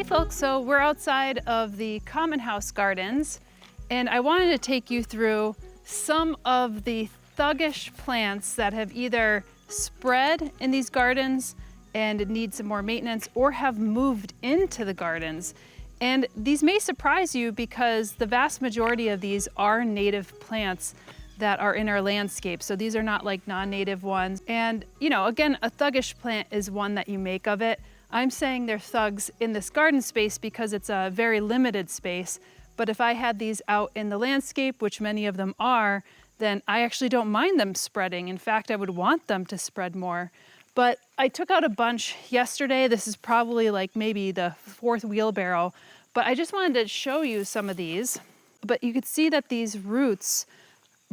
folks, so we're outside of the Common House Gardens, and I wanted to take you through some of the thuggish plants that have either spread in these gardens and need some more maintenance or have moved into the gardens. And these may surprise you because the vast majority of these are native plants that are in our landscape. So these are not like non-native ones. And you know, again, a thuggish plant is one that you make of it. I'm saying they're thugs in this garden space because it's a very limited space. But if I had these out in the landscape, which many of them are, then I actually don't mind them spreading. In fact, I would want them to spread more. But I took out a bunch yesterday. This is probably like maybe the fourth wheelbarrow, but I just wanted to show you some of these. But you could see that these roots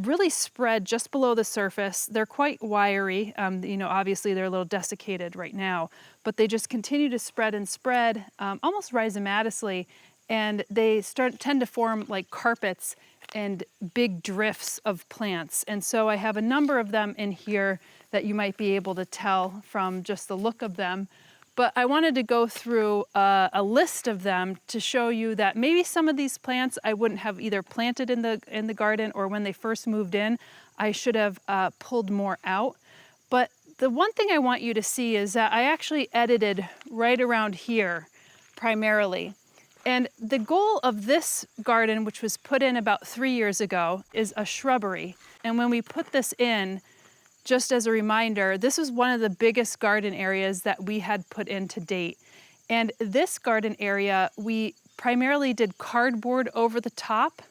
really spread just below the surface. They're quite wiry. You know, obviously they're a little desiccated right now, but they just continue to spread and spread almost rhizomatically, and they tend to form like carpets and big drifts of plants. And so I have a number of them in here that you might be able to tell from just the look of them. But I wanted to go through a list of them to show you that maybe some of these plants I wouldn't have either planted in the garden, or when they first moved in, I should have pulled more out. But the one thing I want you to see is that I actually edited right around here primarily. And the goal of this garden, which was put in about 3 years ago, is a shrubbery. And when we put this in, just as a reminder, this was one of the biggest garden areas that we had put in to date. And this garden area, we primarily did cardboard over the top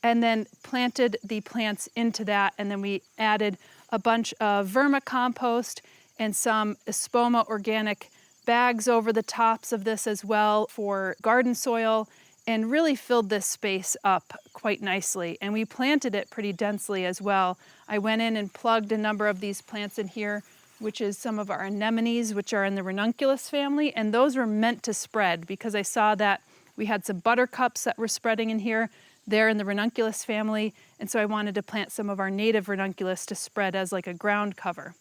and then planted the plants into that. And then we added a bunch of vermicompost and some Espoma Organic bags over the tops of this as well for garden soil, and really filled this space up quite nicely. And we planted it pretty densely as well. I went in and plugged a number of these plants in here, which is some of our anemones, which are in the ranunculus family, and those were meant to spread because I saw that we had some buttercups that were spreading in here. They're in the ranunculus family, and so I wanted to plant some of our native ranunculus to spread as like a ground cover.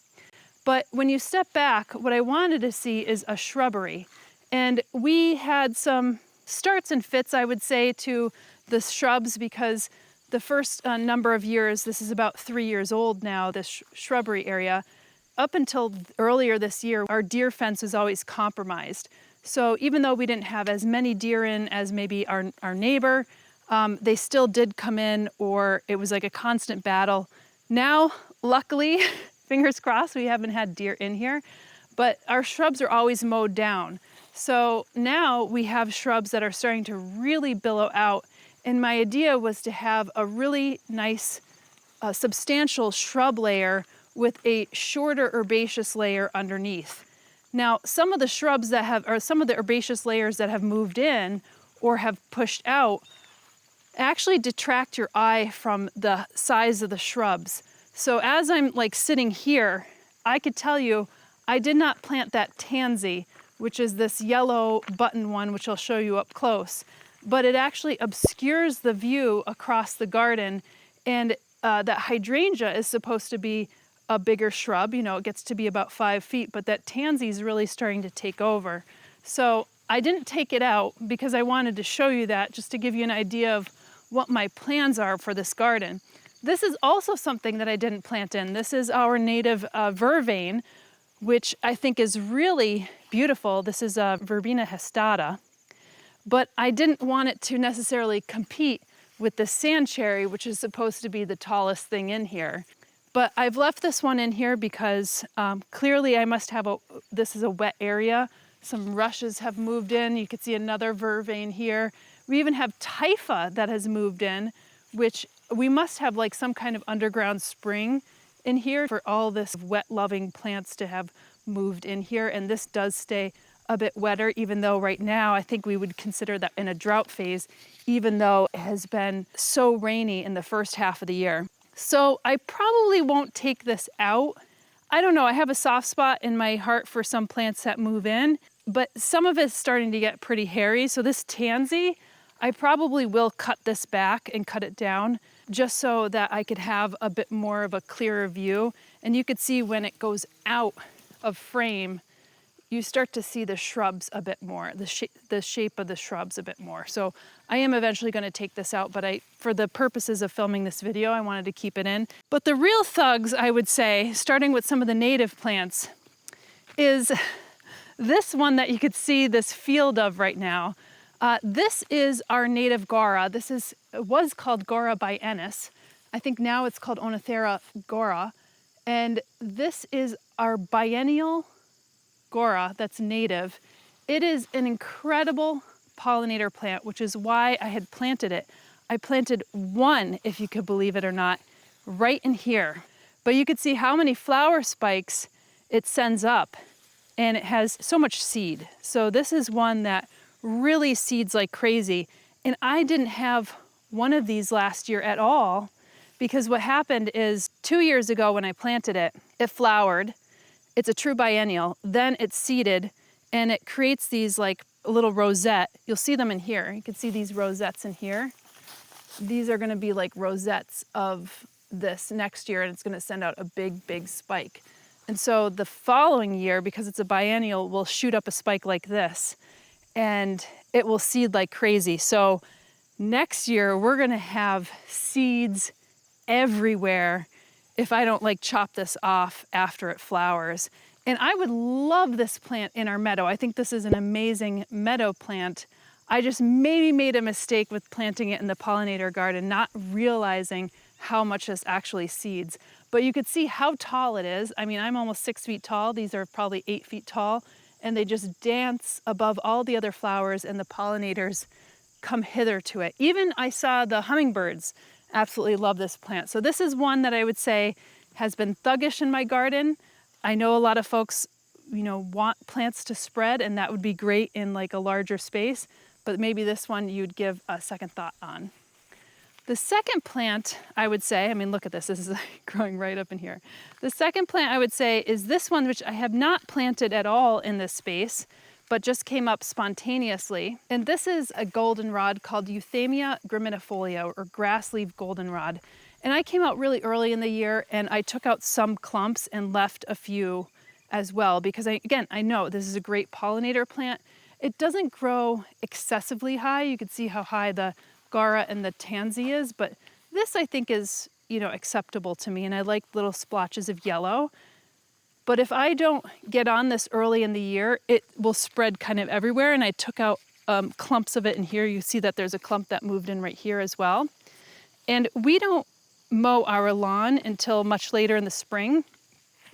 But when you step back, what I wanted to see is a shrubbery. And we had some starts and fits, I would say, to the shrubs because the first number of years, this is about 3 years old now, this shrubbery area, up until earlier this year, our deer fence was always compromised. So even though we didn't have as many deer in as maybe our neighbor, they still did come in, or it was like a constant battle. Now, luckily, fingers crossed, we haven't had deer in here, but our shrubs are always mowed down. So now we have shrubs that are starting to really billow out. And my idea was to have a really nice, substantial shrub layer with a shorter herbaceous layer underneath. Now, some of the shrubs that have, or some of the herbaceous layers that have moved in or have pushed out actually detract your eye from the size of the shrubs. So as I'm like sitting here, I could tell you I did not plant that tansy, which is this yellow button one, which I'll show you up close. But it actually obscures the view across the garden. And that hydrangea is supposed to be a bigger shrub. You know, it gets to be about 5 feet, but that tansy is really starting to take over. So I didn't take it out because I wanted to show you that, just to give you an idea of what my plans are for this garden. This is also something that I didn't plant in. This is our native vervain, which I think is really beautiful. This is Verbena hestata. But I didn't want it to necessarily compete with the sand cherry, which is supposed to be the tallest thing in here. But I've left this one in here because clearly I must have this is a wet area. Some rushes have moved in. You can see another vervain here. We even have typha that has moved in, which we must have like some kind of underground spring in here for all this wet-loving plants to have moved in here. And this does stay a bit wetter, even though right now I think we would consider that in a drought phase, even though it has been so rainy in the first half of the year. So I probably won't take this out. I don't know, I have a soft spot in my heart for some plants that move in, but some of it's starting to get pretty hairy. So this tansy, I probably will cut this back and cut it down just so that I could have a bit more of a clearer view. And you could see when it goes out of frame, you start to see the shrubs a bit more, the shape of the shrubs a bit more. So I am eventually going to take this out, but for the purposes of filming this video, I wanted to keep it in. But the real thugs, I would say, starting with some of the native plants, is this one that you could see this field of right now. This is our native Gora. It was called Gora biennis. I think now it's called Oenothera Gora. And this is our biennial Gora that's native. It is an incredible pollinator plant, which is why I had planted it. I planted one, if you could believe it or not, right in here. But you could see how many flower spikes it sends up, and it has so much seed. So this is one that really seeds like crazy. And I didn't have one of these last year at all, because what happened is 2 years ago when I planted it, it flowered. It's a true biennial. Then it's seeded, and it creates these like a little rosette. You'll see them in here. You can see these rosettes in here. These are going to be like rosettes of this next year, and it's going to send out a big, big spike. And so the following year, because it's a biennial, we'll shoot up a spike like this, and it will seed like crazy. So next year, we're going to have seeds everywhere if I don't like chop this off after it flowers. And I would love this plant in our meadow. I think this is an amazing meadow plant. I just maybe made a mistake with planting it in the pollinator garden, not realizing how much this actually seeds. But you could see how tall it is. I mean, I'm almost 6 feet tall. These are probably 8 feet tall, and they just dance above all the other flowers, and the pollinators come hither to it. Even I saw the hummingbirds absolutely love this plant. So this is one that I would say has been thuggish in my garden. I know a lot of folks, want plants to spread, and that would be great in like a larger space, but maybe this one you'd give a second thought on. The second plant, I would say, look at this is growing right up in here. The second plant I would say is this one, which I have not planted at all in this space, but just came up spontaneously. And this is a goldenrod called Euthymia graminifolia, or grass leaf goldenrod. And I came out really early in the year, and I took out some clumps and left a few as well, because I know this is a great pollinator plant. It doesn't grow excessively high. You can see how high the Gora and the tansy is, but this I think is, acceptable to me, and I like little splotches of yellow. But if I don't get on this early in the year, it will spread kind of everywhere, and I took out clumps of it in here. You see that there's a clump that moved in right here as well. And we don't mow our lawn until much later in the spring,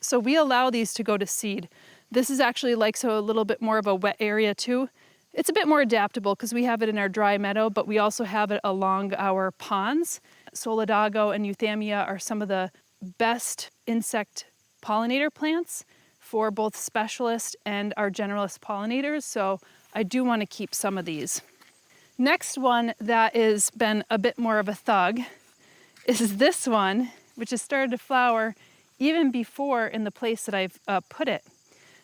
so we allow these to go to seed. This is actually a little bit more of a wet area too. It's a bit more adaptable because we have it in our dry meadow, but we also have it along our ponds. Solidago and Euthymia are some of the best insect pollinator plants for both specialist and our generalist pollinators, so I do want to keep some of these. Next one that has been a bit more of a thug is this one, which has started to flower even before in the place that I've put it.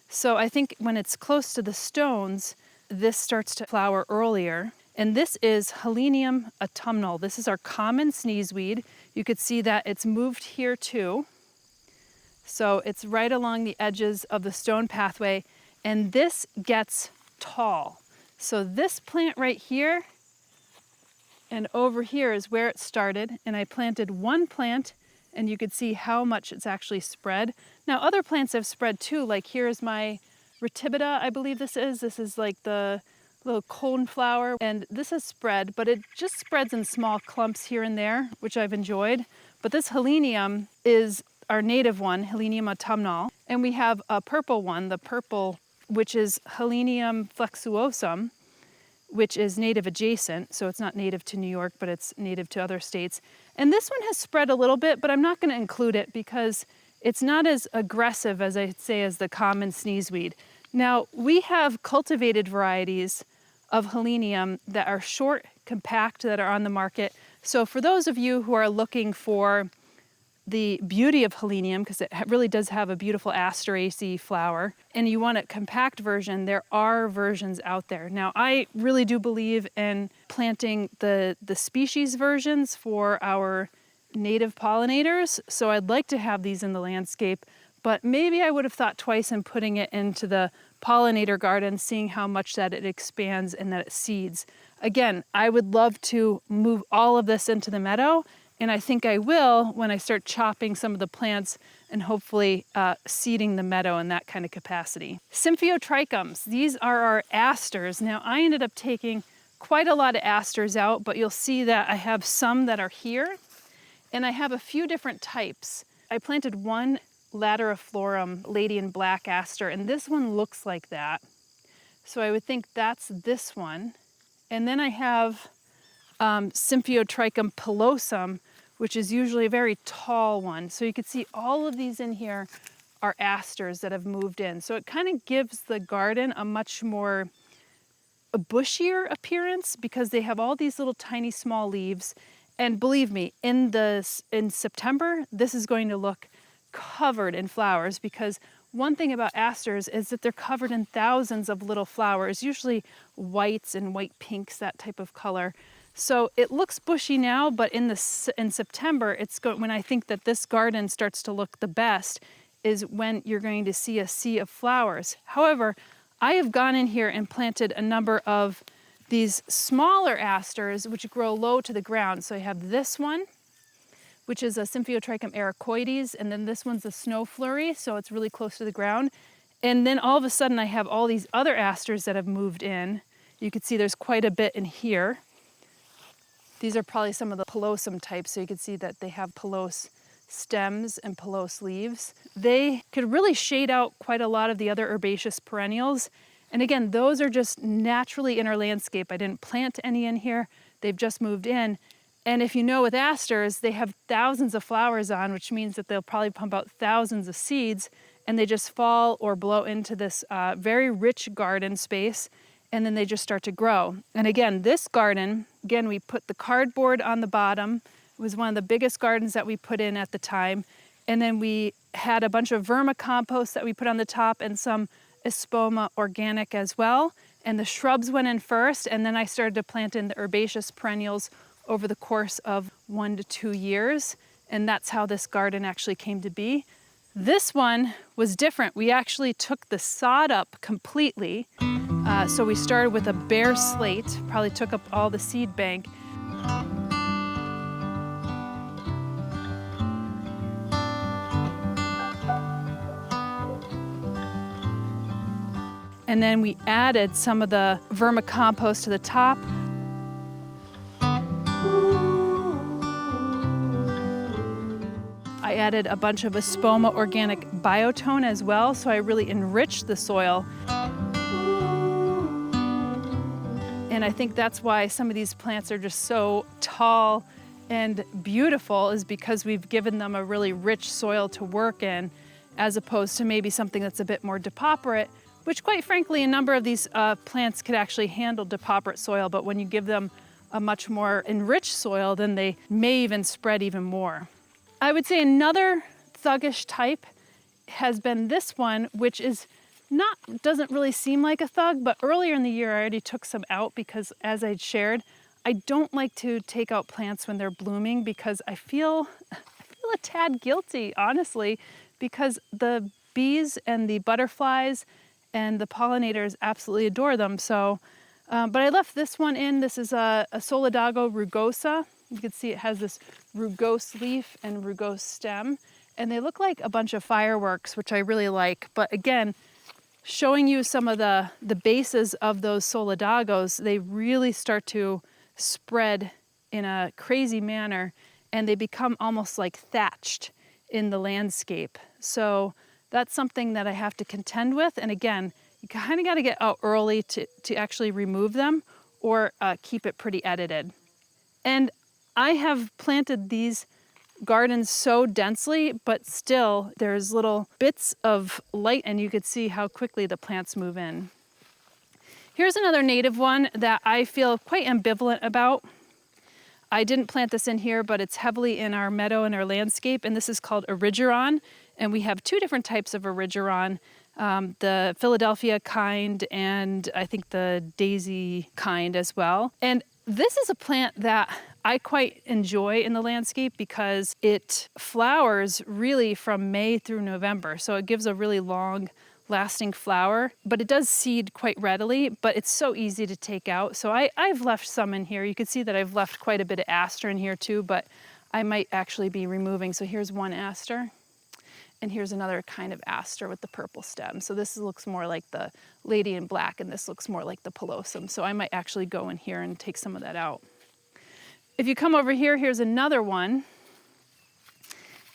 So I think when it's close to the stones, this starts to flower earlier. And this is Helenium autumnal. This is our common sneezeweed. You could see that it's moved here too. So it's right along the edges of the stone pathway, and this gets tall. So this plant right here and over here is where it started, and I planted one plant, and you could see how much it's actually spread. Now other plants have spread too, like here's my Retibita, I believe this is. This is like the little coneflower, and this has spread, but it just spreads in small clumps here and there, which I've enjoyed. But this Helenium is our native one, Helenium autumnal, and we have a purple one, the purple, which is Helenium flexuosum, which is native adjacent, so it's not native to New York, but it's native to other states. And this one has spread a little bit, but I'm not going to include it because it's not as aggressive as I'd say as the common sneezeweed. Now, we have cultivated varieties of Helenium that are short, compact, that are on the market. So for those of you who are looking for the beauty of Helenium, because it really does have a beautiful asteraceae flower, and you want a compact version, there are versions out there. Now, I really do believe in planting the species versions for our native pollinators, so I'd like to have these in the landscape, but maybe I would have thought twice in putting it into the pollinator garden, seeing how much that it expands and that it seeds. Again, I would love to move all of this into the meadow, and I think I will when I start chopping some of the plants and hopefully seeding the meadow in that kind of capacity. Symphyotrichums, these are our asters. Now I ended up taking quite a lot of asters out, but you'll see that I have some that are here, and I have a few different types. I planted one lateriflorum Lady in Black aster, and this one looks like that. So I would think that's this one. And then I have Symphyotrichum pilosum, which is usually a very tall one. So you can see all of these in here are asters that have moved in. So it kind of gives the garden a much more a bushier appearance because they have all these little tiny small leaves. And believe me, in September, this is going to look covered in flowers, because one thing about asters is that they're covered in thousands of little flowers, usually whites and white pinks, that type of color. So it looks bushy now, but in September, when I think that this garden starts to look the best is when you're going to see a sea of flowers. However, I have gone in here and planted a number of these smaller asters which grow low to the ground. So I have this one, which is a Symphyotrichum ericoides, and then this one's a snow flurry, so it's really close to the ground. And then all of a sudden I have all these other asters that have moved in. You can see there's quite a bit in here. These are probably some of the pilosum types, so you can see that they have pilose stems and pilose leaves. They could really shade out quite a lot of the other herbaceous perennials. And again, those are just naturally in our landscape. I didn't plant any in here. They've just moved in. And if you know, with asters, they have thousands of flowers on, which means that they'll probably pump out thousands of seeds, and they just fall or blow into this very rich garden space, and then they just start to grow. And again, this garden, we put the cardboard on the bottom. It was one of the biggest gardens that we put in at the time. And then we had a bunch of vermicompost that we put on the top and some Espoma Organic as well. And the shrubs went in first, and then I started to plant in the herbaceous perennials over the course of 1 to 2 years. And that's how this garden actually came to be. This one was different. We actually took the sod up completely. So we started with a bare slate, probably took up all the seed bank. And then we added some of the vermicompost to the top. I added a bunch of Espoma Organic Biotone as well, so I really enriched the soil. And I think that's why some of these plants are just so tall and beautiful, is because we've given them a really rich soil to work in, as opposed to maybe something that's a bit more depauperate, which quite frankly, a number of these plants could actually handle depauperate soil, but when you give them a much more enriched soil, then they may even spread even more. I would say another thuggish type has been this one, which doesn't really seem like a thug, but earlier in the year I already took some out because, as I'd shared, I don't like to take out plants when they're blooming because I feel a tad guilty, honestly, because the bees and the butterflies and the pollinators absolutely adore them. So, but I left this one in. This is a Solidago rugosa. You can see it has this rugose leaf and rugose stem, and they look like a bunch of fireworks, which I really like. But again, showing you some of the bases of those Solidagos, they really start to spread in a crazy manner, and they become almost like thatched in the landscape. So that's something that I have to contend with. And again, you kind of got to get out early to actually remove them, or keep it pretty edited. And I have planted these gardens so densely, but still there's little bits of light, and you could see how quickly the plants move in. Here's another native one that I feel quite ambivalent about. I didn't plant this in here, but it's heavily in our meadow and our landscape, and this is called Erigeron. And we have 2 different types of Erigeron, the Philadelphia kind and I think the daisy kind as well. And this is a plant that I quite enjoy in the landscape because it flowers really from May through November. So it gives a really long lasting flower, but it does seed quite readily, but it's so easy to take out. So I've left some in here. You can see that I've left quite a bit of aster in here too, but I might actually be removing. So here's one aster, and here's another kind of aster with the purple stem. So this looks more like the lady in black, and this looks more like the pelosum. So I might actually go in here and take some of that out. If you come over here, here's another one.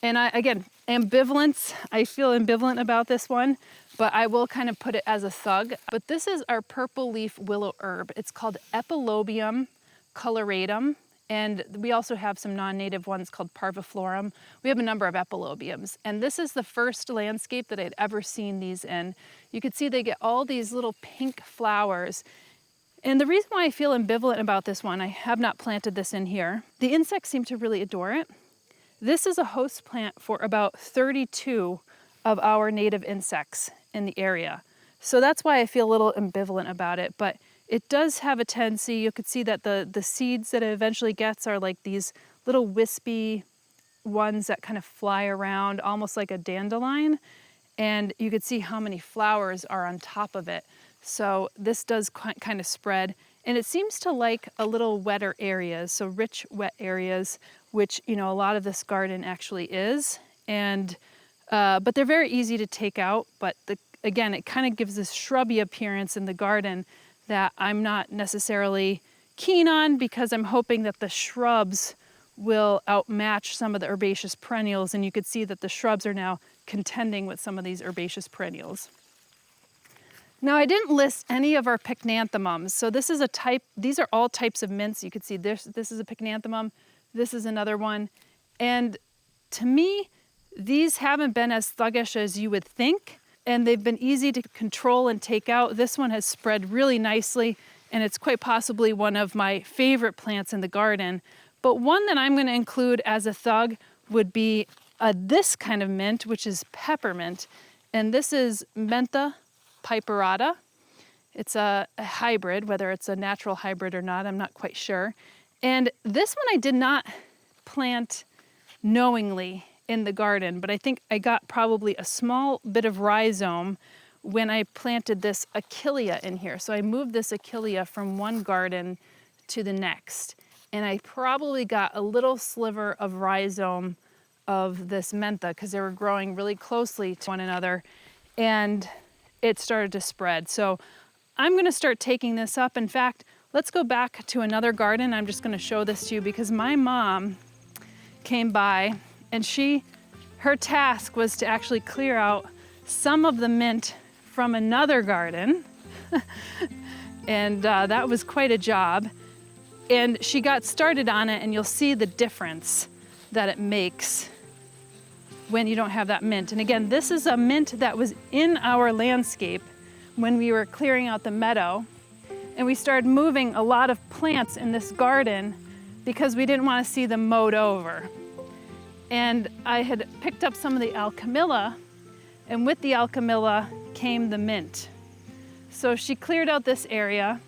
And again, ambivalence. I feel ambivalent about this one, but I will kind of put it as a thug. But this is our purple leaf willow herb. It's called Epilobium coloratum. And we also have some non-native ones called parviflorum. We have a number of epilobiums. And this is the first landscape that I'd ever seen these in. You can see they get all these little pink flowers. And the reason why I feel ambivalent about this one, I have not planted this in here. The insects seem to really adore it. This is a host plant for about 32 of our native insects in the area. So that's why I feel a little ambivalent about it, but it does have a tendency, you could see that the seeds that it eventually gets are like these little wispy ones that kind of fly around, almost like a dandelion. And you could see how many flowers are on top of it. So this does kind of spread, and it seems to like a little wetter areas, so rich, wet areas, which, you know, a lot of this garden actually is. And but they're very easy to take out. But again, it kind of gives this shrubby appearance in the garden that I'm not necessarily keen on, because I'm hoping that the shrubs will outmatch some of the herbaceous perennials. And you could see that the shrubs are now contending with some of these herbaceous perennials. Now, I didn't list any of our pycnanthemums. So this is a type, these are all types of mints. You can see this is a pycnanthemum, this is another one. And to me, these haven't been as thuggish as you would think, and they've been easy to control and take out. This one has spread really nicely, and it's quite possibly one of my favorite plants in the garden. But one that I'm gonna include as a thug would be this kind of mint, which is peppermint. And this is Mentha piperata. It's a hybrid, whether it's a natural hybrid or not, I'm not quite sure. And this one I did not plant knowingly in the garden, but I think I got probably a small bit of rhizome when I planted this achillea in here. So I moved this achillea from one garden to the next, and I probably got a little sliver of rhizome of this mentha because they were growing really closely to one another, and it started to spread. So I'm gonna start taking this up. In fact, let's go back to another garden. I'm just gonna show this to you because my mom came by, and her task was to actually clear out some of the mint from another garden. And that was quite a job. And she got started on it, and you'll see the difference that it makes when you don't have that mint. And again, this is a mint that was in our landscape when we were clearing out the meadow. And we started moving a lot of plants in this garden because we didn't want to see them mowed over. And I had picked up some of the alchemilla, and with the alchemilla came the mint. So she cleared out this area.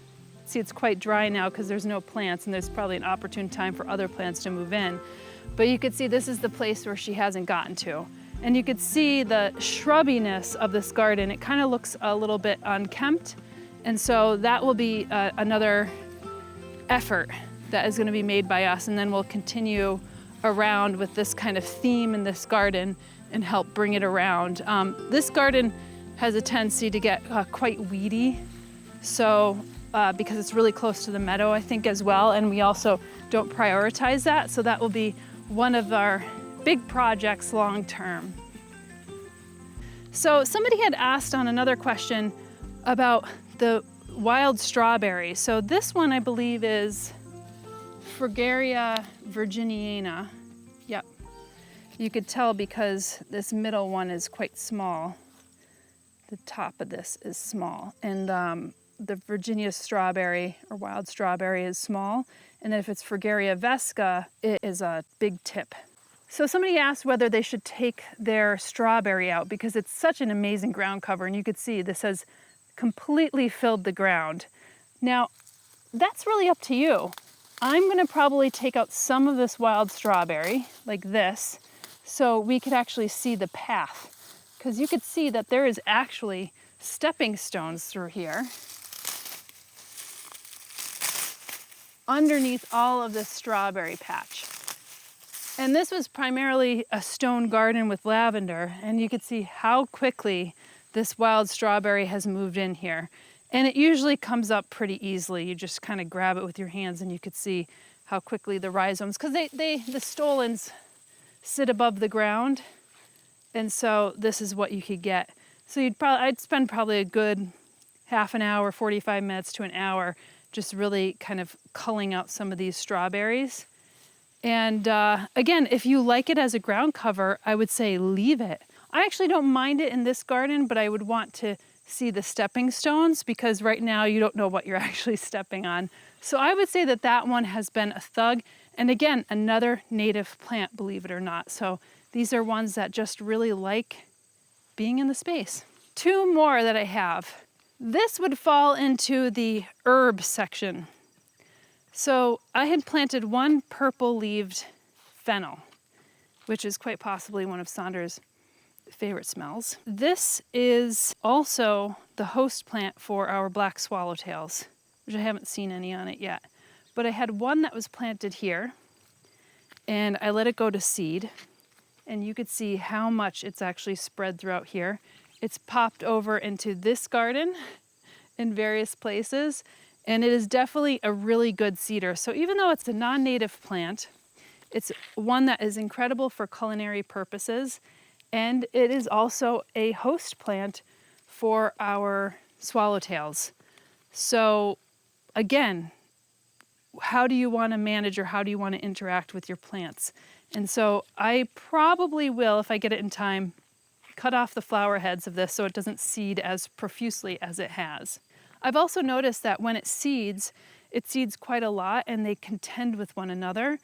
See, it's quite dry now because there's no plants, and there's probably an opportune time for other plants to move in. But you could see this is the place where she hasn't gotten to. And you could see the shrubbiness of this garden. It kind of looks a little bit unkempt. And so that will be another effort that is going to be made by us. And then we'll continue around with this kind of theme in this garden and help bring it around. This garden has a tendency to get quite weedy. So because it's really close to the meadow, I think, as well. And we also don't prioritize that. So that will be one of our big projects long term. So somebody had asked on another question about the wild strawberry. So this one I believe is Fragaria virginiana. Yep. You could tell because this middle one is quite small. The top of this is small. And the Virginia strawberry or wild strawberry is small. And then if it's Fragaria vesca, it is a big tip. So somebody asked whether they should take their strawberry out because it's such an amazing ground cover. And you could see this has completely filled the ground. Now, that's really up to you. I'm gonna probably take out some of this wild strawberry, like this, so we could actually see the path. Because you could see that there is actually stepping stones through here underneath all of this strawberry patch. And this was primarily a stone garden with lavender, and you could see how quickly this wild strawberry has moved in here. And it usually comes up pretty easily. You just kind of grab it with your hands and you could see how quickly the rhizomes, because the stolons sit above the ground, and so this is what you could get. So I'd spend probably a good half an hour, 45 minutes to an hour, just really kind of culling out some of these strawberries. And again, if you like it as a ground cover, I would say leave it. I actually don't mind it in this garden, but I would want to see the stepping stones, because right now you don't know what you're actually stepping on. So I would say that that one has been a thug. And again, another native plant, believe it or not. So these are ones that just really like being in the space. Two more that I have. This would fall into the herb section. So I had planted one purple-leaved fennel, which is quite possibly one of Saunders' favorite smells. This is also the host plant for our black swallowtails, which I haven't seen any on it yet. But I had one that was planted here, and I let it go to seed. And you could see how much it's actually spread throughout here. It's popped over into this garden in various places, and it is definitely a really good seeder. So even though it's a non-native plant, it's one that is incredible for culinary purposes, and it is also a host plant for our swallowtails. So again, how do you want to manage, or how do you want to interact with your plants? And so I probably will, if I get it in time, cut off the flower heads of this so it doesn't seed as profusely as it has. I've also noticed that when it seeds quite a lot, and they contend with one another,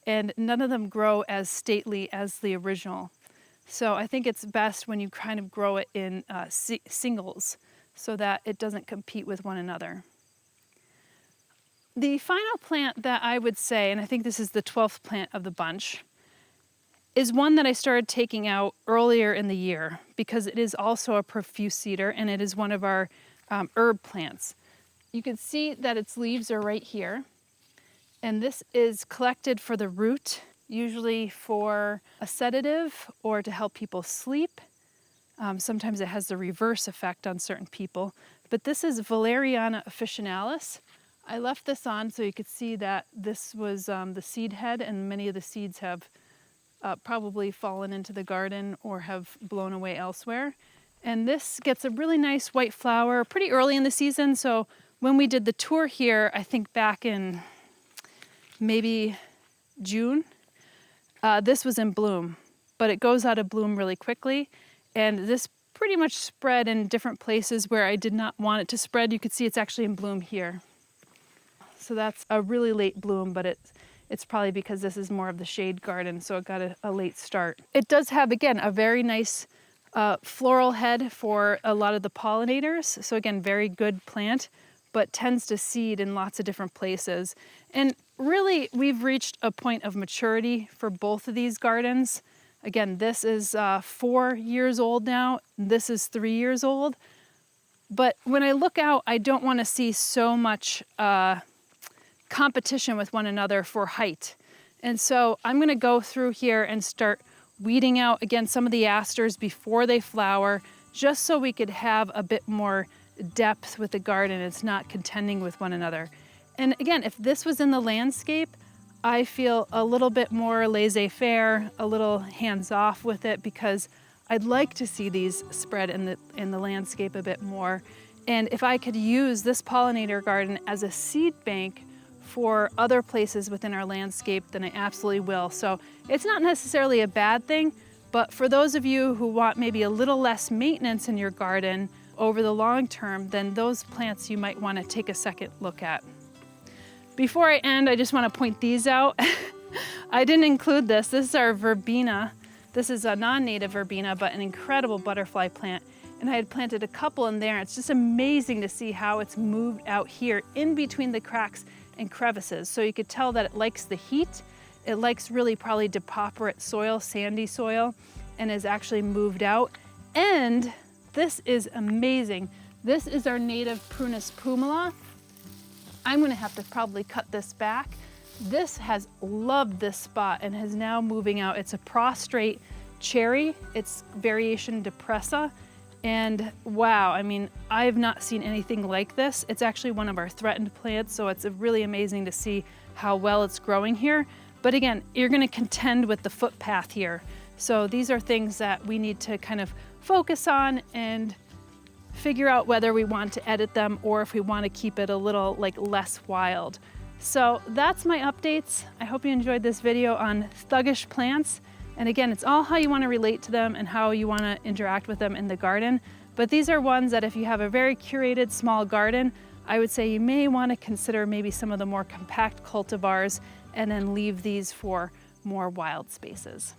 and none of them grow as stately as the original. So I think it's best when you kind of grow it in singles so that it doesn't compete with one another. The final plant that I would say, and I think this is the 12th plant of the bunch, is one that I started taking out earlier in the year, because it is also a profuse seeder, and it is one of our herb plants. You can see that its leaves are right here, and this is collected for the root, usually for a sedative or to help people sleep. Sometimes it has the reverse effect on certain people, but this is Valeriana officinalis. I left this on so you could see that this was the seed head, and many of the seeds have probably fallen into the garden or have blown away elsewhere. And this gets a really nice white flower pretty early in the season. So when we did the tour here, I think back in maybe June, this was in bloom, but it goes out of bloom really quickly. And this pretty much spread in different places where I did not want it to spread. You could see it's actually in bloom here. So that's a really late bloom, but it's probably because this is more of the shade garden, so it got a late start. It does have, again, a very nice floral head for a lot of the pollinators. So again, very good plant, but tends to seed in lots of different places. And really, we've reached a point of maturity for both of these gardens. Again, this is 4 years old now. This is 3 years old. But when I look out, I don't want to see so much competition with one another for height. And so I'm going to go through here and start weeding out, again, some of the asters before they flower, just so we could have a bit more depth with the garden. It's not contending with one another. And again, if this was in the landscape, I feel a little bit more laissez-faire, a little hands-off with it, because I'd like to see these spread in the landscape a bit more. And if I could use this pollinator garden as a seed bank for other places within our landscape, then I absolutely will. So it's not necessarily a bad thing, but for those of you who want maybe a little less maintenance in your garden over the long term, then those plants you might want to take a second look at. Before I end, I just want to point these out. I didn't include this. This is our verbena. This is a non-native verbena, but an incredible butterfly plant. And I had planted a couple in there. It's just amazing to see how it's moved out here in between the cracks and crevices. So you could tell that it likes the heat. It likes really probably depauperate soil, sandy soil, and is actually moved out. And this is amazing. This is our native Prunus pumila. I'm gonna have to probably cut this back. This has loved this spot and is now moving out. It's a prostrate cherry. It's variation depressa. And wow, I mean, I've not seen anything like this. It's actually one of our threatened plants, so it's really amazing to see how well it's growing here. But again, you're gonna contend with the footpath here. So these are things that we need to kind of focus on and figure out whether we want to edit them or if we want to keep it a little less wild. So that's my updates. I hope you enjoyed this video on thuggish plants. And again, it's all how you want to relate to them and how you want to interact with them in the garden. But these are ones that if you have a very curated small garden, I would say you may want to consider maybe some of the more compact cultivars and then leave these for more wild spaces.